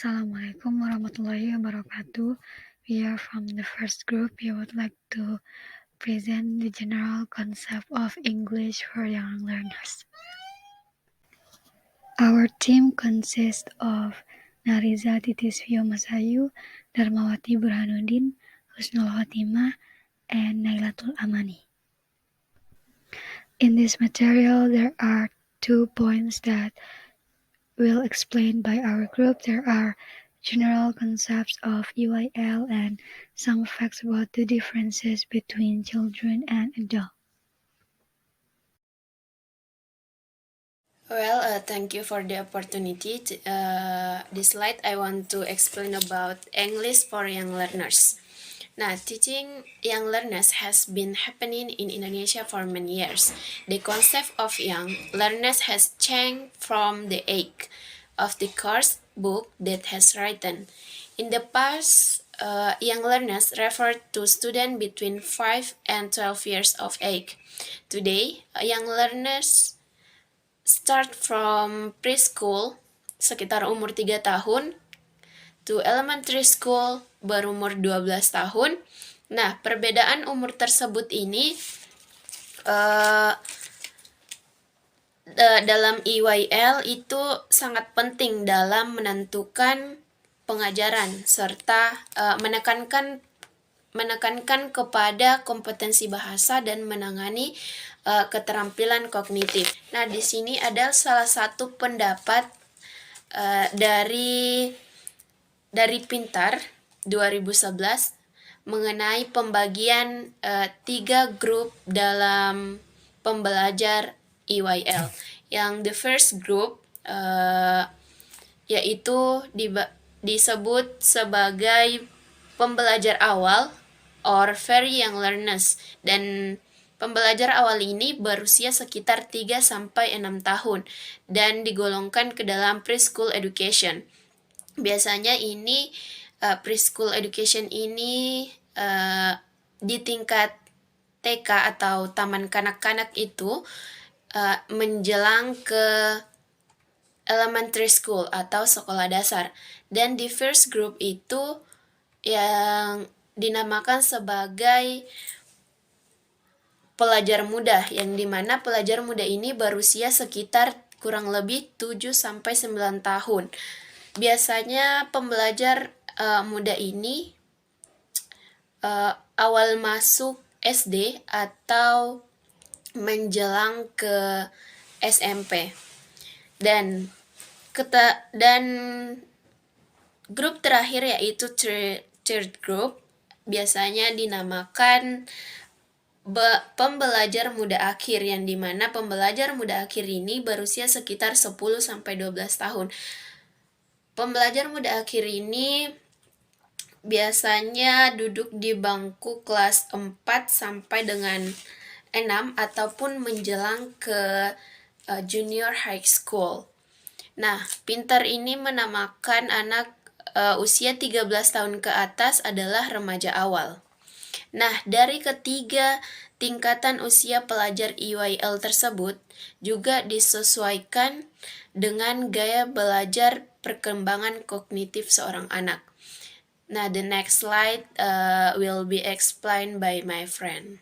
Assalamualaikum warahmatullahi wabarakatuh. We are from the first group. We would like to present the general concept of English for young learners. Our team consists of Nariza Titisvio Masayu, Darmawati Burhanuddin, Husnul Khotimah, and Nailatul Amani. In this material, there are 2 points that will explained by our group. There are general concepts of EYL and some facts about the differences between children and adults. Thank you for the opportunity. This slide I want to explain about English for young learners. Now, teaching young learners has been happening in Indonesia for many years. The concept of young learners has changed from the age of the course book that has written. In the past, young learners referred to students between 5 and 12 years of age. Today, young learners start from preschool sekitar umur 3 tahun to elementary school berumur 12 tahun. Nah, perbedaan umur tersebut ini dalam EYL itu sangat penting dalam menentukan pengajaran serta menekankan kepada kompetensi bahasa dan menangani keterampilan kognitif. Nah, di sini ada salah satu pendapat dari Pintar 2011 mengenai pembagian 3 grup dalam pembelajar EYL. Yang the first group yaitu disebut sebagai pembelajar awal or very young learners, dan pembelajar awal ini berusia sekitar 3-6 tahun dan digolongkan ke dalam preschool education. Biasanya ini preschool education ini di tingkat TK atau taman kanak-kanak itu menjelang ke elementary school atau sekolah dasar. Dan di first group itu yang dinamakan sebagai pelajar muda, yang dimana pelajar muda ini berusia sekitar kurang lebih 7-9 tahun. Biasanya pembelajar muda ini awal masuk SD atau menjelang ke SMP. Dan grup terakhir yaitu third group biasanya dinamakan pembelajar muda akhir, yang dimana pembelajar muda akhir ini berusia sekitar 10-12 tahun. Pembelajar muda akhir ini biasanya duduk di bangku kelas 4 sampai dengan 6 ataupun menjelang ke junior high school. Nah, Pintar ini menamakan anak usia 13 tahun ke atas adalah remaja awal. Nah, dari ketiga tingkatan usia pelajar EYL tersebut juga disesuaikan dengan gaya belajar perkembangan kognitif seorang anak. Nah, the next slide will be explained by my friend.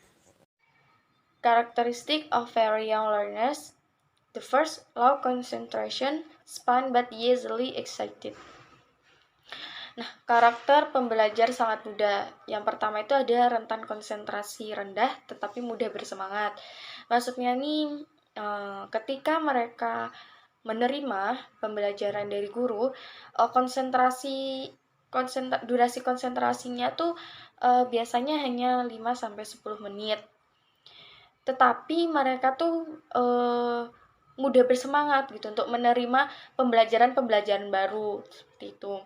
Characteristic of very young learners. The first, low concentration, span but easily excited. Nah, karakter pembelajar sangat muda. Yang pertama itu ada rentan konsentrasi rendah tetapi mudah bersemangat. Maksudnya nih, ketika mereka menerima pembelajaran dari guru, durasi konsentrasinya tuh biasanya hanya 5-10 menit. Tetapi mereka tuh mudah bersemangat gitu untuk menerima pembelajaran baru seperti itu.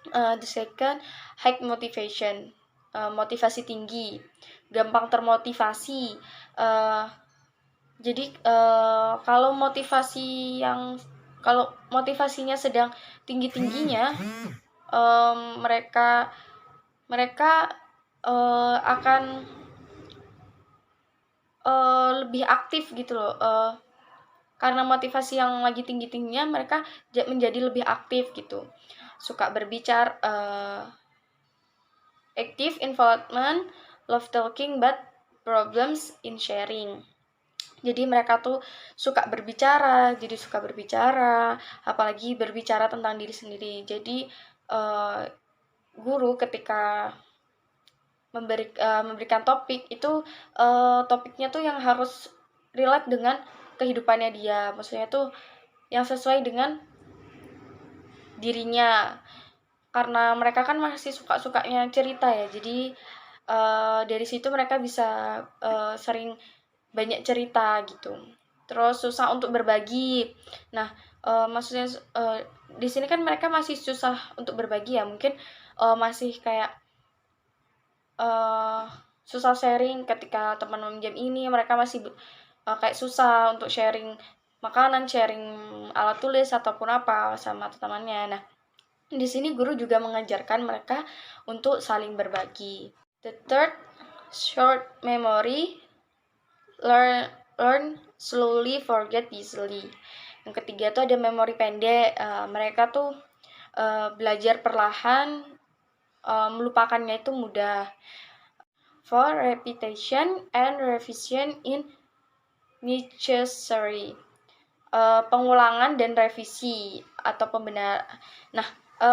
The second, high motivation, motivasi tinggi, gampang termotivasi. Jadi kalau motivasinya sedang tinggi-tingginya, mereka akan lebih aktif gitu loh. Karena motivasi yang lagi tinggi-tingginya, mereka menjadi lebih aktif gitu. suka berbicara, active involvement, love talking, but problems in sharing. Jadi mereka tuh suka berbicara, apalagi berbicara tentang diri sendiri. Jadi guru ketika memberikan topik itu, topiknya tuh yang harus relate dengan kehidupannya dia, maksudnya tuh yang sesuai dengan dirinya, karena mereka kan masih suka-sukanya cerita ya, jadi dari situ mereka bisa sering banyak cerita gitu. Terus susah untuk berbagi. Nah, maksudnya di sini kan mereka masih susah untuk berbagi ya, mungkin masih kayak susah sharing ketika teman meminjam ini, mereka masih kayak susah untuk sharing makanan, sharing alat tulis ataupun apa sama temannya. Nah, di sini guru juga mengajarkan mereka untuk saling berbagi. The third, short memory, learn slowly, forget easily. Yang ketiga tuh ada memori pendek, mereka tuh belajar perlahan, melupakannya itu mudah. For repetition and revision in necessary. Pengulangan dan revisi atau pembenaran. Nah,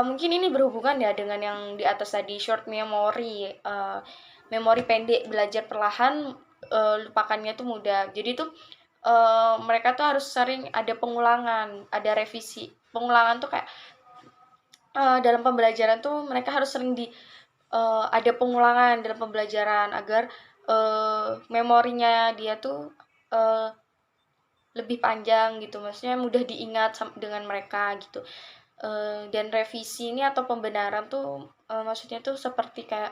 mungkin ini berhubungan ya dengan yang di atas tadi, short memory, memori pendek, belajar perlahan, lupakannya tuh mudah. Jadi tuh mereka tuh harus sering ada pengulangan, ada revisi. Pengulangan tuh kayak dalam pembelajaran tuh mereka harus sering ada pengulangan dalam pembelajaran agar memorinya dia tuh lebih panjang gitu, maksudnya mudah diingat dengan mereka gitu. Dan revisi ini atau pembenaran tuh maksudnya tuh seperti kayak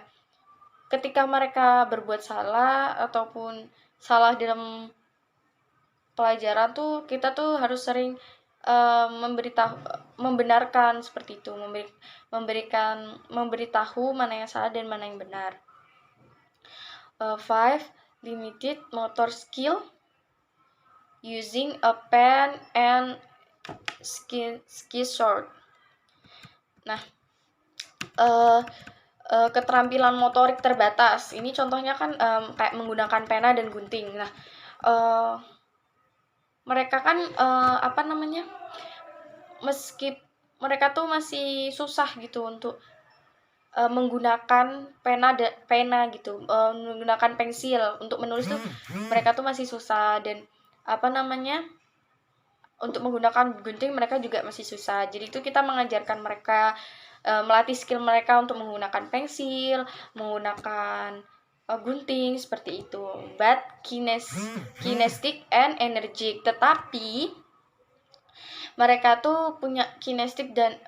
ketika mereka berbuat salah ataupun salah dalam pelajaran tuh kita tuh harus sering membenarkan seperti itu, memberitahu mana yang salah dan mana yang benar. 5. Limited motor skill, using a pen and sketchboard. Nah, keterampilan motorik terbatas. Ini contohnya kan kayak menggunakan pena dan gunting. Nah, mereka kan meski mereka tuh masih susah gitu untuk menggunakan pena gitu, menggunakan pensil untuk menulis tuh mereka tuh masih susah, dan untuk menggunakan gunting mereka juga masih susah. Jadi itu kita mengajarkan mereka, melatih skill mereka untuk menggunakan pensil, menggunakan gunting seperti itu. But kinesthetic and energetic, tetapi mereka tuh punya kinestik dan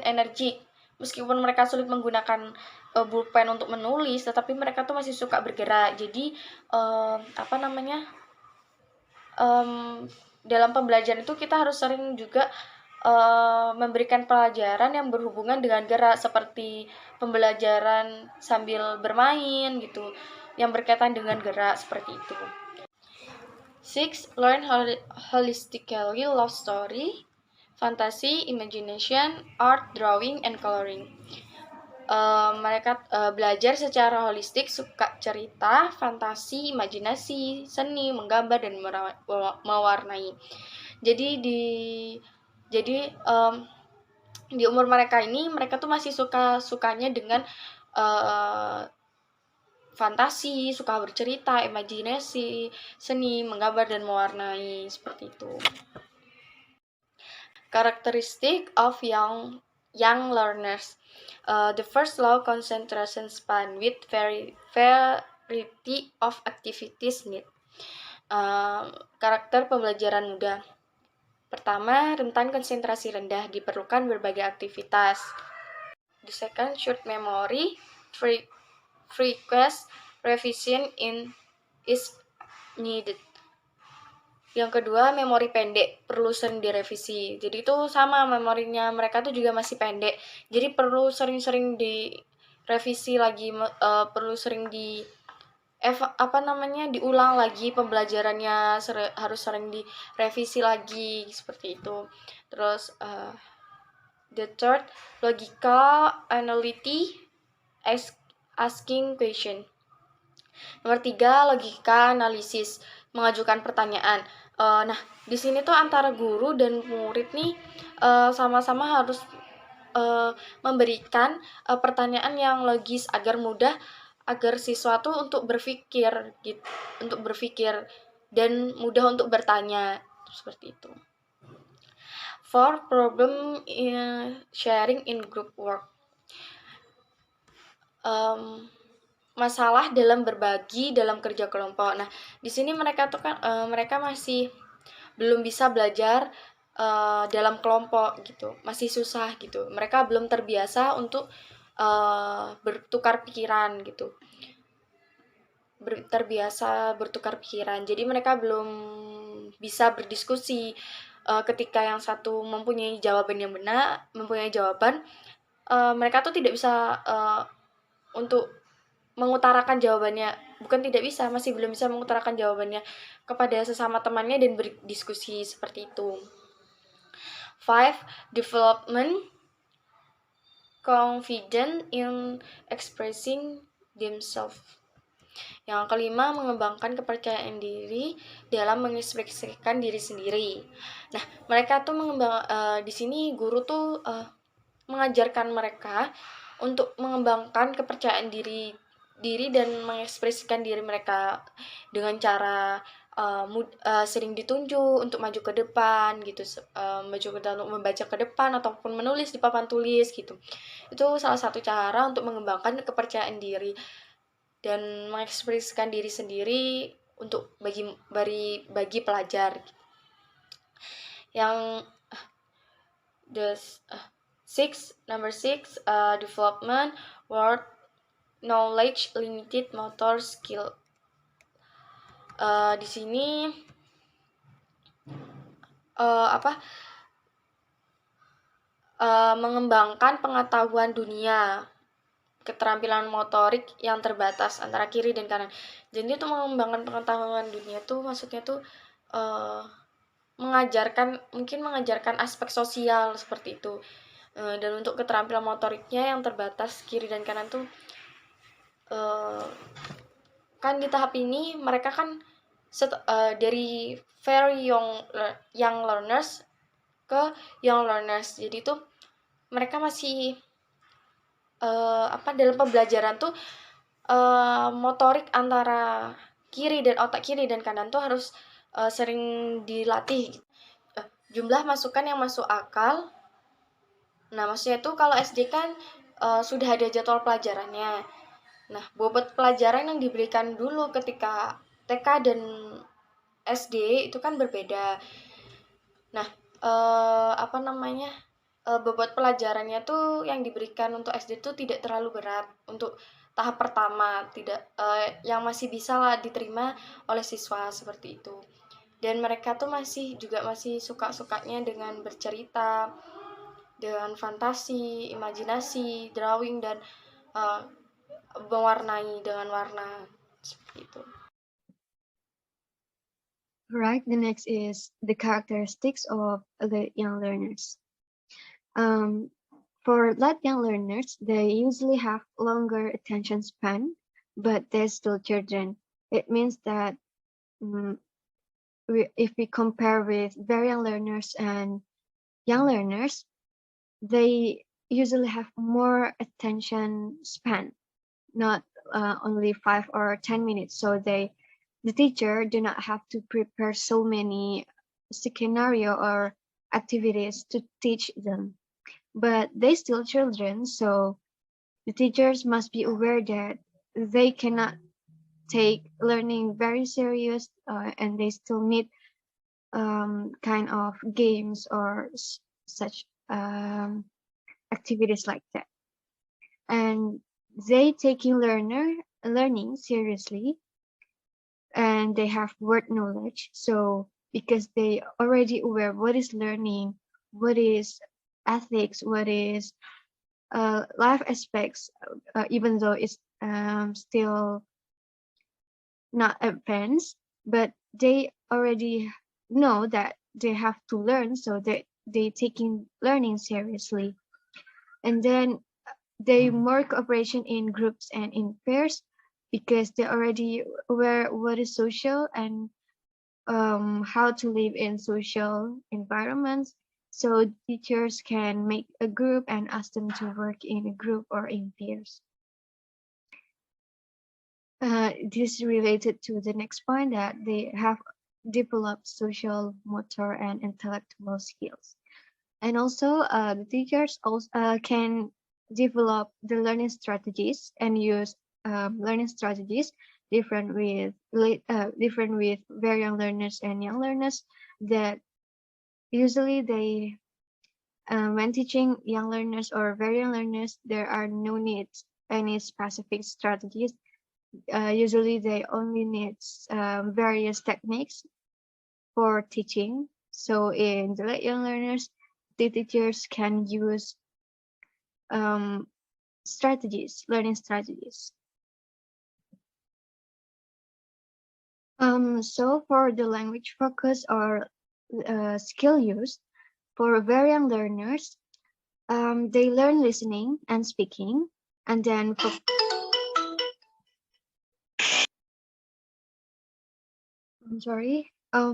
energik. Meskipun mereka sulit menggunakan pulpen untuk menulis, tetapi mereka tuh masih suka bergerak. Jadi dalam pembelajaran itu kita harus sering juga memberikan pelajaran yang berhubungan dengan gerak, seperti pembelajaran sambil bermain gitu, yang berkaitan dengan gerak seperti itu. 6. Learn holistically, love story, fantasy, imagination, art, drawing, and coloring. Mereka belajar secara holistik, suka cerita, fantasi, imajinasi, seni, menggambar, dan mewarnai. Jadi di umur mereka ini, mereka tuh masih sukanya dengan fantasi, suka bercerita, imajinasi, seni, menggambar, dan mewarnai seperti itu. Characteristic of young learners. The first, low concentration span with variety of activities need. Karakter pembelajaran muda. Pertama, rentan konsentrasi rendah, diperlukan berbagai aktivitas. The second, short memory, frequent revision is needed. Yang kedua, memori pendek, perlu sering direvisi. Jadi itu sama, memorinya mereka tuh juga masih pendek. Jadi perlu sering-sering direvisi lagi, perlu sering diulang lagi pembelajarannya, harus sering direvisi lagi seperti itu. Terus The third, logika, analytic, asking question. Nomor 3, logika, analisis, mengajukan pertanyaan. Nah, di sini tuh antara guru dan murid nih sama-sama harus memberikan pertanyaan yang logis agar siswa tuh untuk berpikir gitu, dan mudah untuk bertanya seperti itu. For problem sharing in group work, masalah dalam berbagi dalam kerja kelompok. Nah, di sini mereka tuh kan mereka masih belum bisa belajar dalam kelompok gitu, masih susah gitu. Mereka belum terbiasa untuk bertukar pikiran gitu, terbiasa bertukar pikiran. Jadi mereka belum bisa berdiskusi. Ketika yang satu mempunyai jawaban yang benar, mereka tuh tidak bisa untuk mengutarakan jawabannya, bukan tidak bisa, masih belum bisa mengutarakan jawabannya kepada sesama temannya dan berdiskusi seperti itu. 5. Development confident in expressing themselves. Yang kelima, mengembangkan kepercayaan diri dalam mengekspresikan diri sendiri. Nah, mereka tuh di sini guru tuh mengajarkan mereka untuk mengembangkan kepercayaan diri dan mengekspresikan diri mereka dengan cara sering ditunjuk untuk maju ke depan gitu, untuk membaca ke depan ataupun menulis di papan tulis gitu. Itu salah satu cara untuk mengembangkan kepercayaan diri dan mengekspresikan diri sendiri untuk bagi pelajar. Yang number 6, development word knowledge limited motor skill. Di sini mengembangkan pengetahuan dunia, keterampilan motorik yang terbatas antara kiri dan kanan. Jadi itu mengembangkan pengetahuan dunia tuh maksudnya tuh mengajarkan aspek sosial seperti itu. Dan untuk keterampilan motoriknya yang terbatas kiri dan kanan tuh kan di tahap ini mereka kan dari very young learners ke young learners. Jadi tuh mereka masih dalam pembelajaran tuh motorik antara otak kiri dan kanan tuh harus sering dilatih. Jumlah masukan yang masuk akal. Nah, maksudnya tuh kalau SD kan sudah ada jadwal pelajarannya. Nah, bobot pelajaran yang diberikan dulu ketika TK dan SD itu kan berbeda. Nah, bobot pelajarannya tuh yang diberikan untuk SD tuh tidak terlalu berat untuk tahap pertama, yang masih bisa lah diterima oleh siswa seperti itu. Dan mereka tuh masih suka-sukanya dengan bercerita, dengan fantasi, imajinasi, drawing, dan mewarnai dengan warna seperti itu. Right, the next is the characteristics of the young learners. For that young learners, they usually have longer attention span, but they're still children. It means that if we compare with very young learners and young learners, they usually have more attention span, not only 5 or 10 minutes. So the teacher do not have to prepare so many scenario or activities to teach them, but they still children, so the teachers must be aware that they cannot take learning very serious, and they still need kind of games or such activities like that. And they taking learning seriously, and they have word knowledge. So because they already aware what is learning, what is ethics, what is life aspects, even though it's still not advanced, but they already know that they have to learn, so they taking learning seriously. And then they more cooperation in groups and in pairs because they already aware what is social and how to live in social environments. So teachers can make a group and ask them to work in a group or in pairs. This is related to the next point that they have developed social, motor, and intellectual skills. And also, the teachers also can develop the learning strategies and use learning strategies different with very young learners and young learners. That usually they when teaching young learners or very young learners, there are no needs any specific strategies. Usually, they only need various techniques for teaching. So in the late young learners, the teachers can use strategies, learning strategies. So for the language focus or skill use, for very young learners, they learn listening and speaking, and then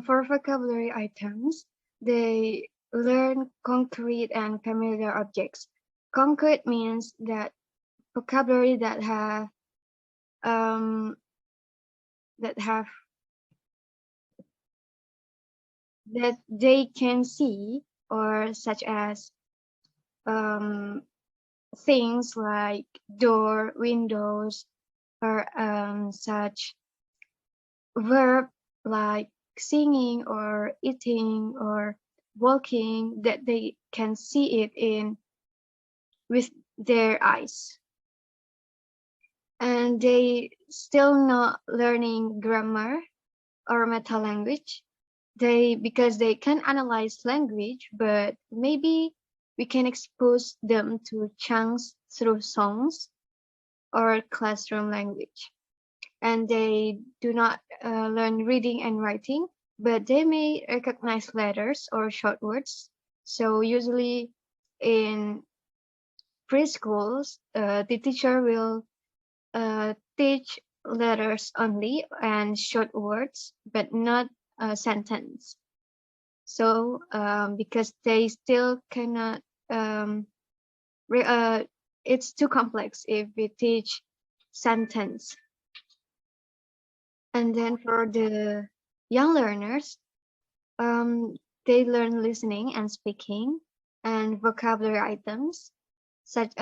for vocabulary items, they learn concrete and familiar objects. Concrete means that vocabulary that they can see, or such as things like door, windows, or such verb like singing or eating or walking that they can see it in with their eyes. And they still not learning grammar or meta language. Because they can analyze language, but maybe we can expose them to chunks through songs or classroom language. And they do not learn reading and writing, but they may recognize letters or short words. So usually in preschools, the teacher will teach letters only and short words, but not a sentence. So because they still cannot, it's too complex if we teach sentence. And then for the young learners, they learn listening and speaking and vocabulary items, such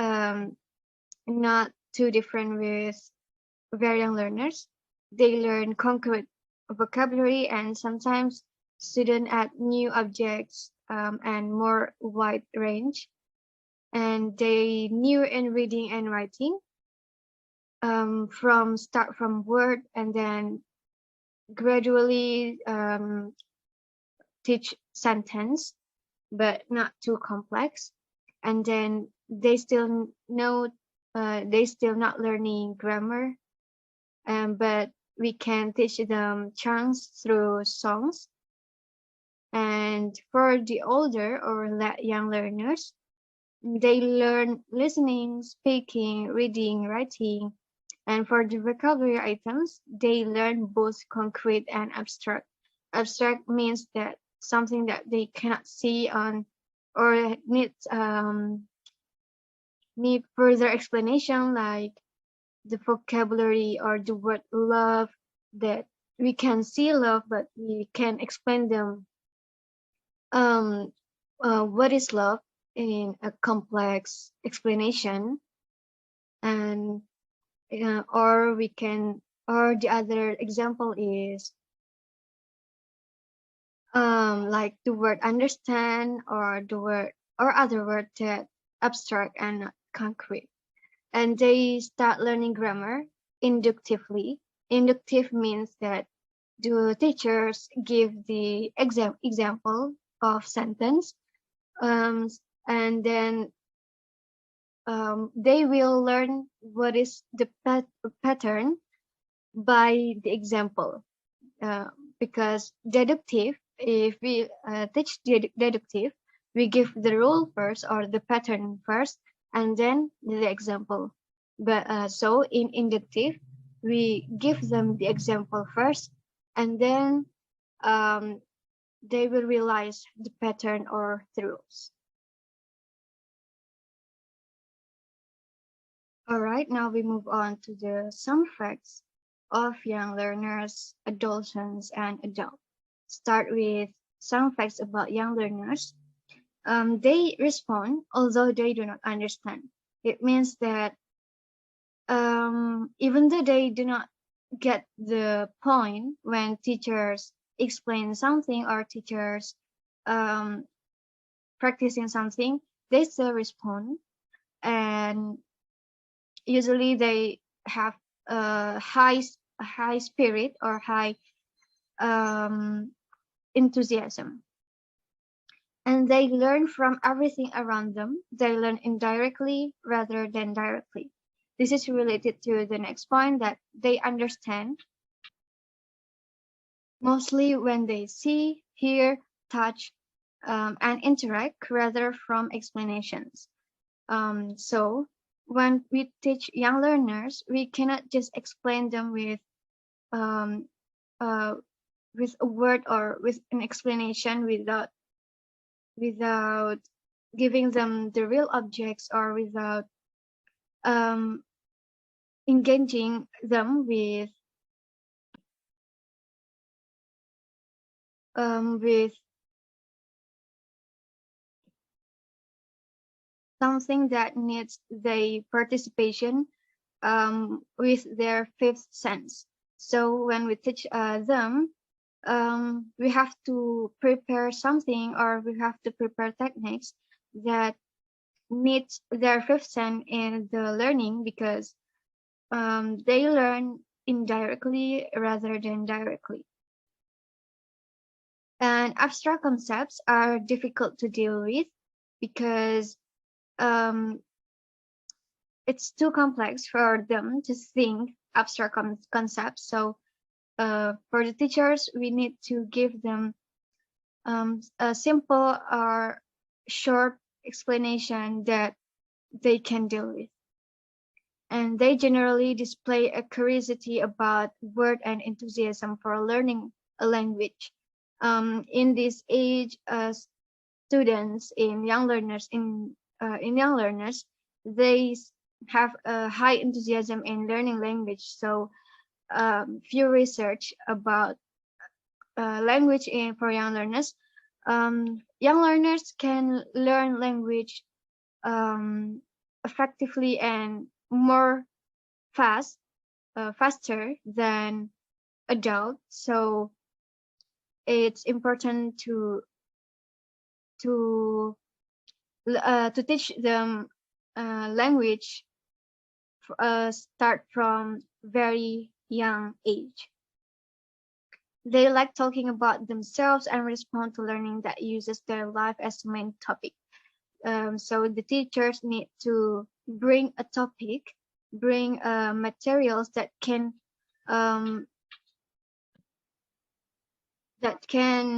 not too different with very young learners. They learn concrete vocabulary, and sometimes students add new objects and more wide range. And they new in reading and writing start from word and then gradually teach sentence, but not too complex. And then they still not learning grammar, but we can teach them chunks through songs. And for the older or young learners, they learn listening, speaking, reading, writing. And for the vocabulary items, they learn both concrete and abstract. Abstract means that something that they cannot see on or need further explanation, like the vocabulary or the word love, that we can see love, but we can explain them what is love in a complex explanation. And or the other example is like the word understand, or the word or other word that abstract and not concrete. And they start learning grammar inductively. Inductive means that the teachers give the example of sentence, and then they will learn what is the pattern by the example. Because deductive, if we teach deductive, We give the rule first or the pattern first, and then the example. But so in inductive, we give them the example first, and then they will realize the pattern or the rules. All right, now we move on to some facts of young learners, adolescents, and adults. Start with some facts about young learners. They respond although they do not understand. It means that even though they do not get the point when teachers explain something or teachers practicing something, they still respond, and usually they have a high spirit or high enthusiasm, and they learn from everything around them. They learn indirectly rather than directly. This is related to the next point, that they understand mostly when they see, hear, touch, and interact rather from explanations. So when we teach young learners, we cannot just explain them with a word or with an explanation without giving them the real objects, or without engaging them with something that needs their participation with their fifth sense. So when we teach them, we have to prepare something, or we have to prepare techniques that needs their fifth sense in the learning, because they learn indirectly rather than directly. And abstract concepts are difficult to deal with because it's too complex for them to think abstract concepts. So for the teachers, we need to give them a simple or short explanation that they can deal with. And they generally display a curiosity about word and enthusiasm for learning a language. In this age, students in young learners they have a high enthusiasm in learning language. So few research about language for young learners. Young learners can learn language effectively and more faster than adults. So it's important to teach them language start from very young age. They like talking about themselves and respond to learning that uses their life as the main topic. So the teachers need to bring a topic, bring materials that can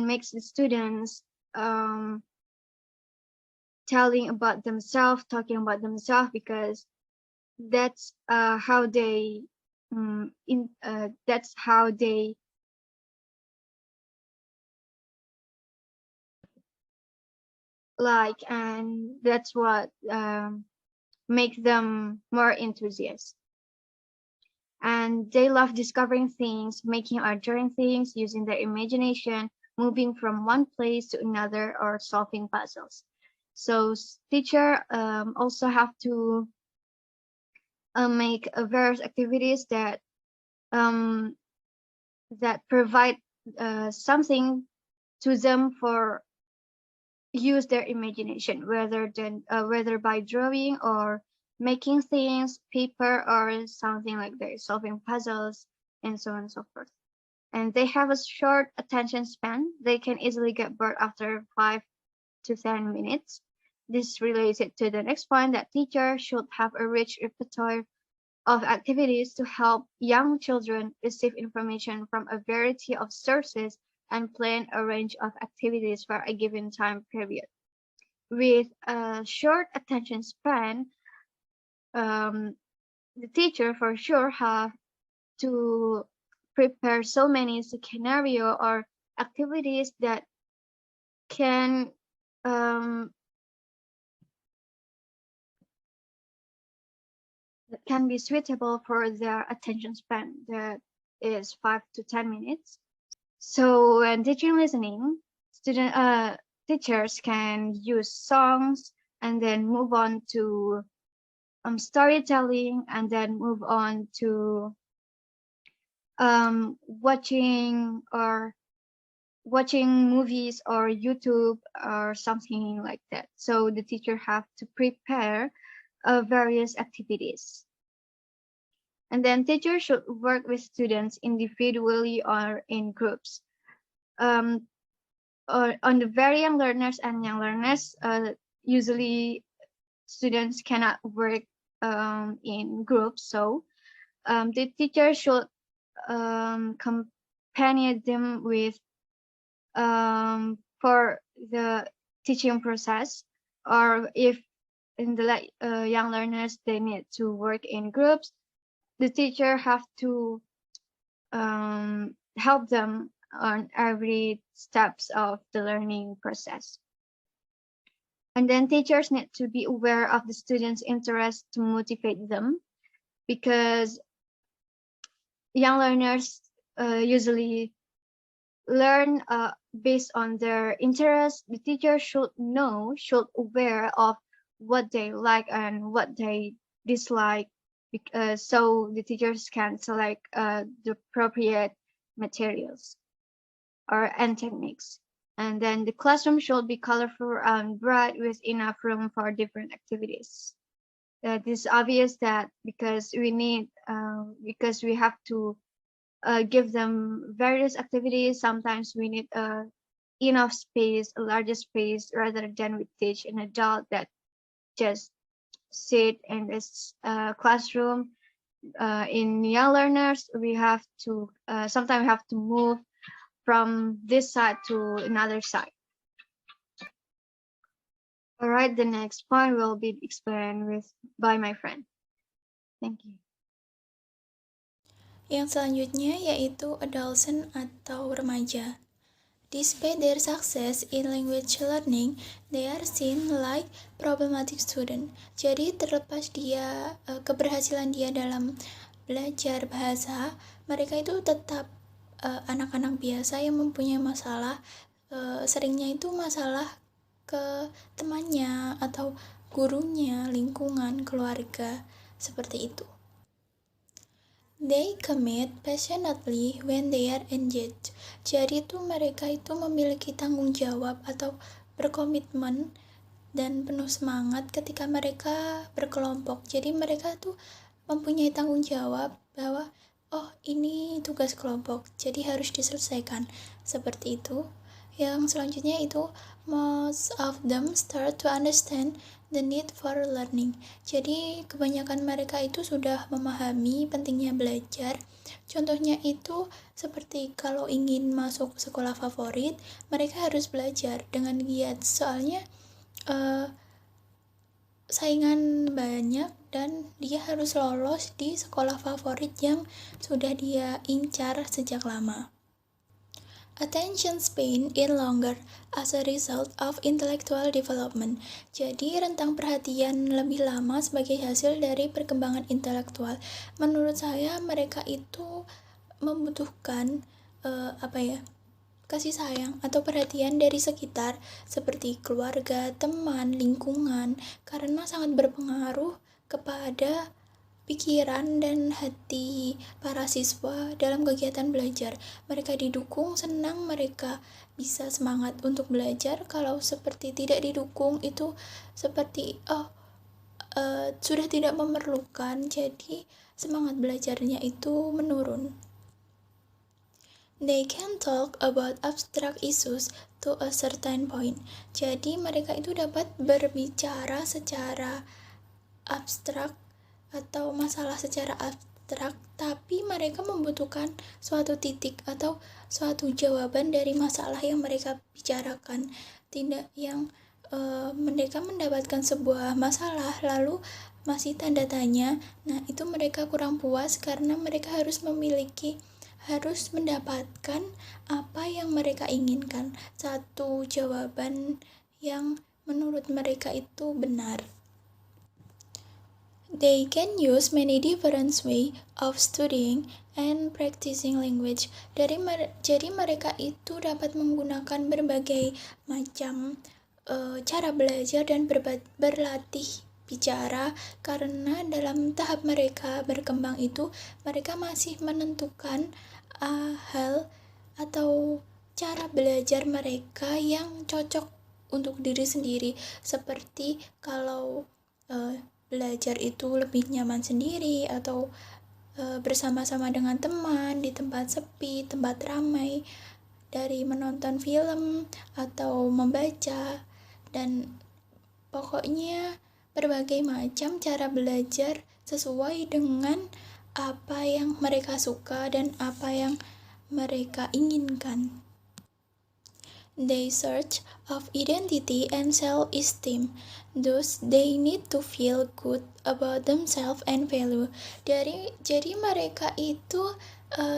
make the students telling about themselves, talking about themselves, because that's how they like, and that's what makes them more enthusiastic. And they love discovering things, making or drawing things, using their imagination, moving from one place to another, or solving puzzles. So teacher also have to make various activities that provide something to them for use their imagination, whether by drawing or making things, paper, or something like that, solving puzzles, and so on and so forth. And they have a short attention span. They can easily get bored after 5 to 10 minutes. This is related to the next point, that teachers should have a rich repertoire of activities to help young children receive information from a variety of sources and plan a range of activities for a given time period. with a short attention span, the teacher for sure have to prepare so many scenario or activities that can be suitable for their attention span that is 5 to 10 minutes. So when teaching listening, teachers can use songs and then move on to storytelling and then move on to watching movies or YouTube or something like that. So the teacher have to prepare various activities. And then teachers should work with students individually or in groups. Or on the very young learners and young learners, usually students cannot work in groups. So the teacher should accompany them with for the teaching process, or if in the young learners they need to work in groups, the teacher have to help them on every steps of the learning process. And then teachers need to be aware of the students' interest to motivate them, because young learners usually learn based on their interest. The teacher should aware of what they like and what they dislike, so the teachers can select the appropriate materials and techniques. And then the classroom should be colorful and bright with enough room for different activities. It is obvious that because we have to give them various activities, sometimes we need enough space, a larger space, rather than we teach an adult that just sit in this classroom. In young learners, we have to sometimes we have to move from this side to another side. All right, the next point will be explained by my friend. Thank you. Yang selanjutnya yaitu adolescent atau remaja. Despite their success in language learning, they are seen like problematic student. Jadi terlepas dia keberhasilan dia dalam belajar bahasa, mereka itu tetap anak-anak biasa yang mempunyai masalah, seringnya itu masalah ke temannya atau gurunya, lingkungan, keluarga, seperti itu. They commit passionately when they are engaged. Jadi itu mereka itu memiliki tanggung jawab atau berkomitmen dan penuh semangat ketika mereka berkelompok. Jadi mereka tuh mempunyai tanggung jawab bahwa oh ini tugas kelompok, jadi harus diselesaikan. Seperti itu. Yang selanjutnya itu most of them start to understand the need for learning. Jadi kebanyakan mereka itu sudah memahami pentingnya belajar. Contohnya itu seperti kalau ingin masuk sekolah favorit, mereka harus belajar dengan giat. Soalnya saingan banyak dan dia harus lolos di sekolah favorit yang sudah dia incar sejak lama. Attention span is longer as a result of intellectual development. Jadi rentang perhatian lebih lama sebagai hasil dari perkembangan intelektual. Menurut saya mereka itu membutuhkan kasih sayang atau perhatian dari sekitar seperti keluarga, teman, lingkungan, karena sangat berpengaruh kepada pikiran dan hati para siswa dalam kegiatan belajar. Mereka didukung, senang, mereka bisa semangat untuk belajar. Kalau seperti tidak didukung, itu seperti sudah tidak memerlukan, jadi semangat belajarnya itu menurun. They can talk about abstract issues to a certain point. Jadi mereka itu dapat berbicara secara abstrak atau masalah secara abstrak, tapi mereka membutuhkan suatu titik atau suatu jawaban dari masalah yang mereka bicarakan, tidak yang mereka mendapatkan sebuah masalah lalu masih tanda tanya, nah itu mereka kurang puas karena mereka harus mendapatkan apa yang mereka inginkan, satu jawaban yang menurut mereka itu benar. They can use many different ways of studying and practicing language. Jadi mereka itu dapat menggunakan berbagai macam cara belajar dan berlatih bicara, karena dalam tahap mereka berkembang itu mereka masih menentukan hal atau cara belajar mereka yang cocok untuk diri sendiri, seperti kalau belajar itu lebih nyaman sendiri atau bersama-sama dengan teman di tempat sepi, tempat ramai, dari menonton film atau membaca, dan pokoknya berbagai macam cara belajar sesuai dengan apa yang mereka suka dan apa yang mereka inginkan. They search of identity and self-esteem. Thus, they need to feel good about themselves and value. Jadi mereka itu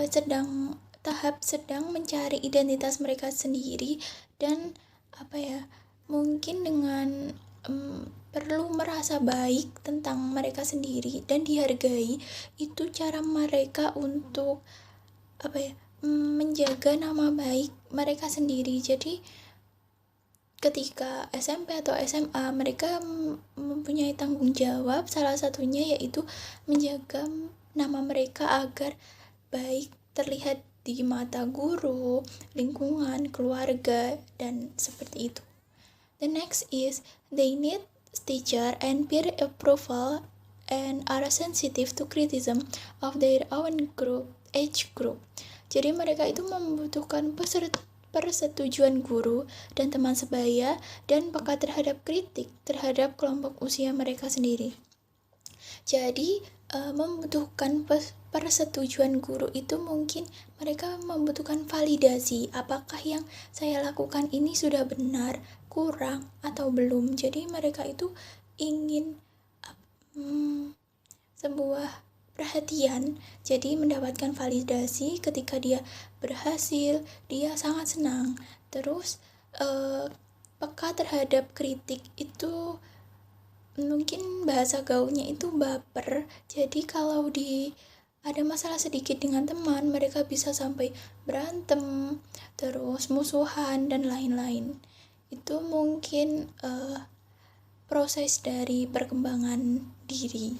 sedang mencari identitas mereka sendiri dan mungkin dengan perlu merasa baik tentang mereka sendiri dan dihargai. Itu cara mereka untuk menjaga nama baik mereka sendiri. Jadi ketika SMP atau SMA mereka mempunyai tanggung jawab, salah satunya yaitu menjaga nama mereka agar baik terlihat di mata guru, lingkungan, keluarga, dan seperti itu. The next is they need teacher and peer approval and are sensitive to criticism of their own age group. Jadi mereka itu membutuhkan persetujuan guru dan teman sebaya dan peka terhadap kritik terhadap kelompok usia mereka sendiri. Jadi membutuhkan persetujuan guru itu mungkin mereka membutuhkan validasi, apakah yang saya lakukan ini sudah benar, kurang, atau belum. Jadi mereka itu ingin sebuah perhatian, jadi mendapatkan validasi. Ketika dia berhasil, dia sangat senang. Terus peka terhadap kritik itu mungkin bahasa gaulnya itu baper. Jadi kalau ada masalah sedikit dengan teman, mereka bisa sampai berantem, terus musuhan, dan lain-lain. Itu mungkin proses dari perkembangan diri.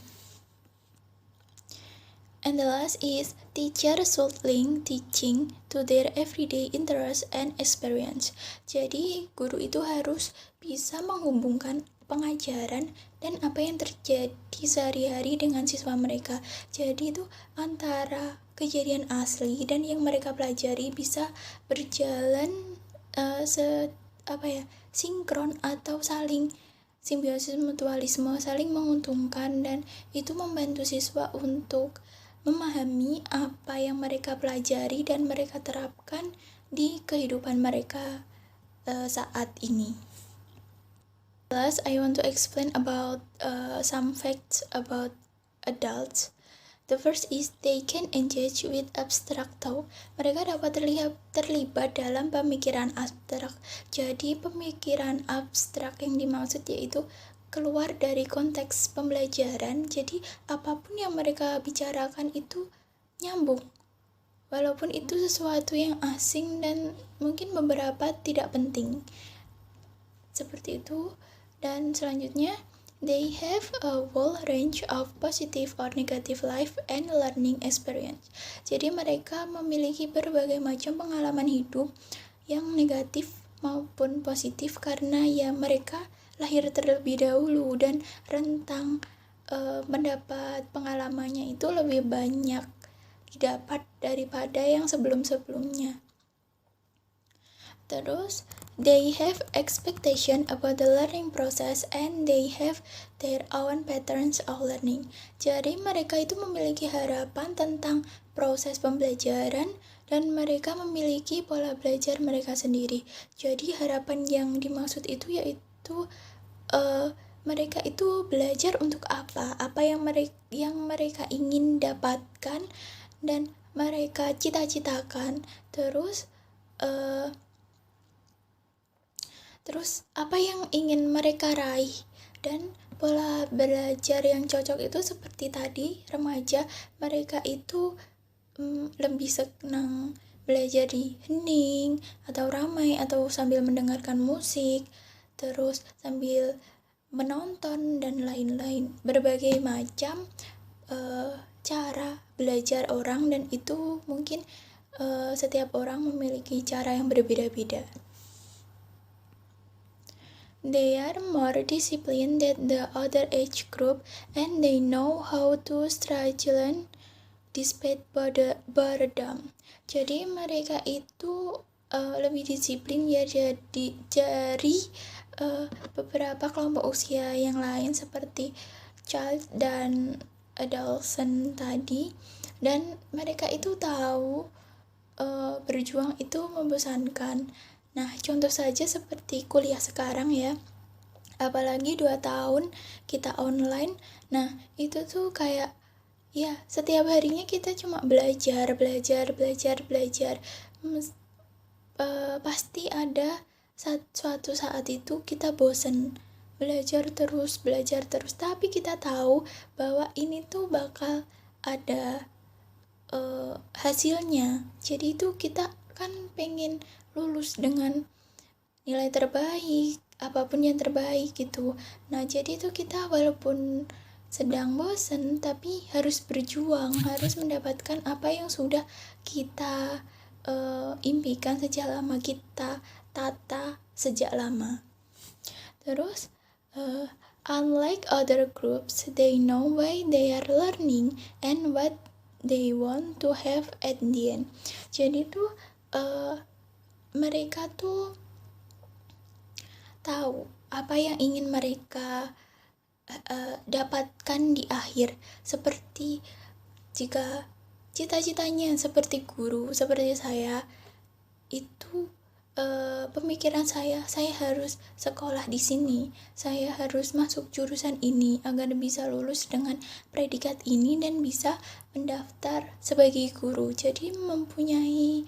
And the last is teacher should link teaching to their everyday interest and experience. Jadi guru itu harus bisa menghubungkan pengajaran dan apa yang terjadi sehari-hari dengan siswa mereka. Jadi itu antara kejadian asli dan yang mereka pelajari bisa berjalan sinkron atau saling simbiosis mutualisme, saling menguntungkan, dan itu membantu siswa untuk memahami apa yang mereka pelajari dan mereka terapkan di kehidupan mereka saat ini. Last, I want to explain about some facts about adults. The first is they can engage with abstract thought. Mereka dapat terlibat dalam pemikiran abstrak. Jadi pemikiran abstrak yang dimaksud yaitu keluar dari konteks pembelajaran, jadi apapun yang mereka bicarakan itu nyambung, walaupun itu sesuatu yang asing dan mungkin beberapa tidak penting, seperti itu. Dan selanjutnya, they have a wide range of positive or negative life and learning experience. Jadi mereka memiliki berbagai macam pengalaman hidup yang negatif maupun positif, karena ya mereka lahir terlebih dahulu dan rentang mendapat pengalamannya itu lebih banyak didapat daripada yang sebelum-sebelumnya. Terus, they have expectation about the learning process and they have their own patterns of learning. Jadi mereka itu memiliki harapan tentang proses pembelajaran dan mereka memiliki pola belajar mereka sendiri. Jadi harapan yang dimaksud itu yaitu itu mereka itu belajar untuk apa yang mereka ingin dapatkan dan mereka cita-citakan, terus apa yang ingin mereka raih. Dan pola belajar yang cocok itu seperti tadi, remaja mereka itu lebih senang belajar di hening atau ramai atau sambil mendengarkan musik, terus sambil menonton dan lain-lain. Berbagai macam cara belajar orang, dan itu mungkin setiap orang memiliki cara yang berbeda-beda. They are more disciplined than the other age group, and they know how to struggle despite boredom. Jadi mereka itu lebih disiplin ya dari beberapa kelompok usia yang lain seperti child dan adolescent tadi, dan mereka itu tahu berjuang itu membosankan. Nah, contoh saja seperti kuliah sekarang ya, apalagi 2 tahun kita online. Nah, itu tuh kayak ya setiap harinya kita cuma belajar. Pasti ada suatu saat itu kita bosen belajar terus, tapi kita tahu bahwa ini tuh bakal ada hasilnya. Jadi itu kita kan pengen lulus dengan nilai terbaik, apapun yang terbaik gitu. Nah, jadi itu kita walaupun sedang bosan tapi harus berjuang, harus mendapatkan apa yang sudah kita impikan sejak lama, kita tata sejak lama. Terus unlike other groups, they know why they are learning and what they want to have at the end. Jadi tuh mereka tuh tahu apa yang ingin mereka dapatkan di akhir. Seperti jika cita-citanya seperti guru, seperti saya, itu pemikiran saya harus sekolah di sini, saya harus masuk jurusan ini agar bisa lulus dengan predikat ini dan bisa mendaftar sebagai guru. Jadi mempunyai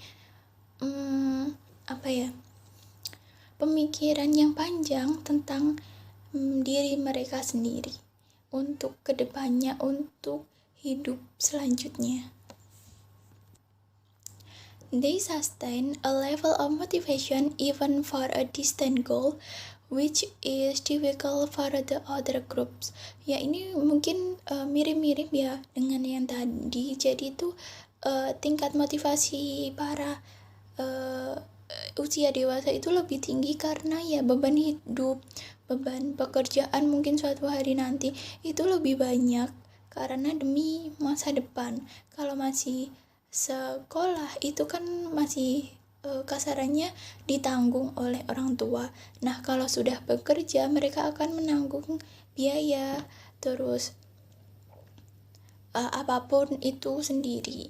pemikiran yang panjang tentang diri mereka sendiri untuk kedepannya, untuk hidup selanjutnya. They sustain a level of motivation even for a distant goal, which is difficult for the other groups. Ya, ini mungkin mirip-mirip ya dengan yang tadi. Jadi itu tingkat motivasi para usia dewasa itu lebih tinggi karena ya beban hidup, beban pekerjaan mungkin suatu hari nanti itu lebih banyak karena demi masa depan. Kalau masih sekolah itu kan masih kasarannya ditanggung oleh orang tua. Nah, kalau sudah bekerja mereka akan menanggung biaya, terus apapun itu sendiri.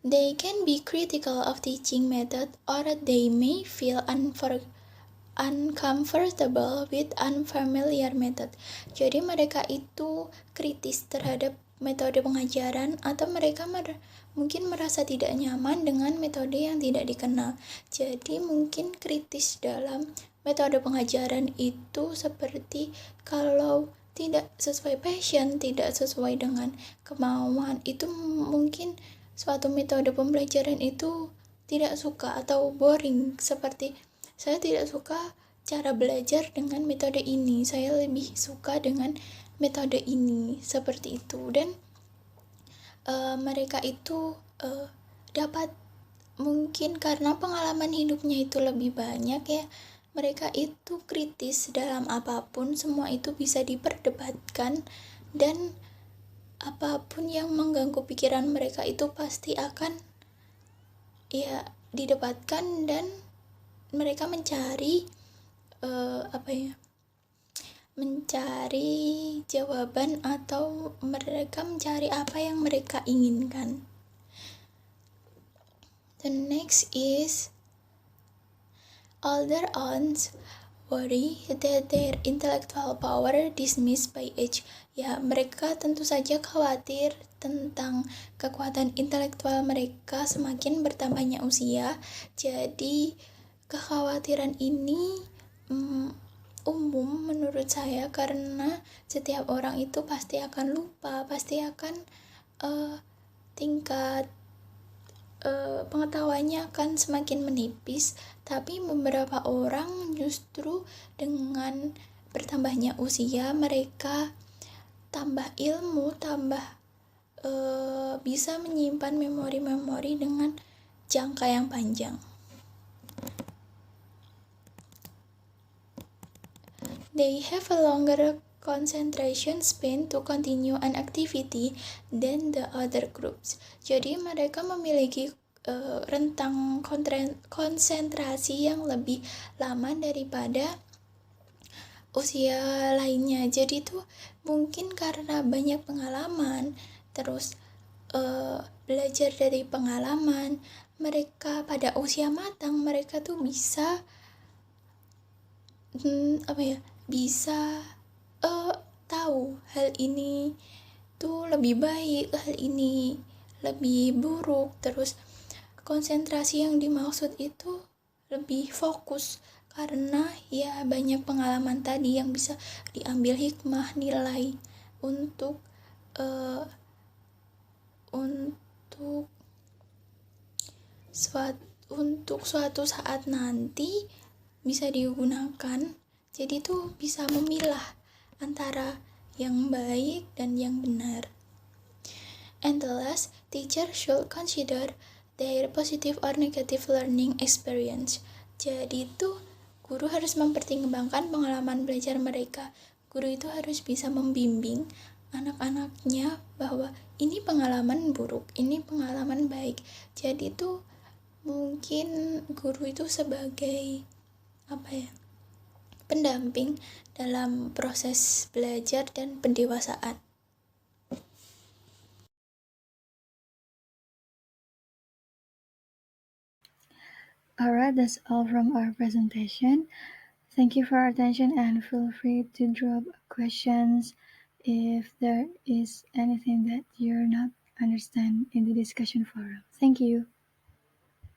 They can be critical of teaching method, or they may feel uncomfortable with unfamiliar method. Jadi mereka itu kritis terhadap metode pengajaran, atau mereka mungkin merasa tidak nyaman dengan metode yang tidak dikenal. Jadi mungkin kritis dalam metode pengajaran itu seperti kalau tidak sesuai passion, tidak sesuai dengan kemauan, itu mungkin suatu metode pembelajaran itu tidak suka atau boring. Seperti saya tidak suka cara belajar dengan metode ini, saya lebih suka dengan metode ini, seperti itu. Dan mereka itu dapat, mungkin karena pengalaman hidupnya itu lebih banyak ya, mereka itu kritis dalam apapun, semua itu bisa diperdebatkan, dan apapun yang mengganggu pikiran mereka itu pasti akan ya didebatkan, dan mereka mencari mencari jawaban, atau mereka mencari apa yang mereka inginkan. The next is older ons worry that their intellectual power dismissed by age. Ya, mereka tentu saja khawatir tentang kekuatan intelektual mereka semakin bertambahnya usia. Jadi, kekhawatiran ini umum menurut saya karena setiap orang itu pasti akan lupa, pasti akan tingkat pengetahuannya akan semakin menipis, tapi beberapa orang justru dengan bertambahnya usia mereka tambah ilmu, tambah bisa menyimpan memori-memori dengan jangka yang panjang. They have a longer concentration span to continue an activity than the other groups. Jadi mereka memiliki rentang konsentrasi yang lebih lama daripada usia lainnya. Jadi tuh mungkin karena banyak pengalaman, terus belajar dari pengalaman, mereka pada usia matang mereka tuh bisa bisa tahu hal ini tuh lebih baik, hal ini lebih buruk. Terus konsentrasi yang dimaksud itu lebih fokus karena ya banyak pengalaman tadi yang bisa diambil hikmah nilai untuk suatu saat nanti bisa digunakan. Jadi tuh bisa memilah antara yang baik dan yang benar. And the last, teacher should consider their positive or negative learning experience. Jadi tuh guru harus mempertimbangkan pengalaman belajar mereka. Guru itu harus bisa membimbing anak-anaknya bahwa ini pengalaman buruk, ini pengalaman baik. Jadi tuh mungkin guru itu sebagai pendamping dalam proses belajar dan pendewasaan. Alright, that's all from our presentation. Thank you for your attention and feel free to drop questions if there is anything that you're not understand in the discussion forum. Thank you.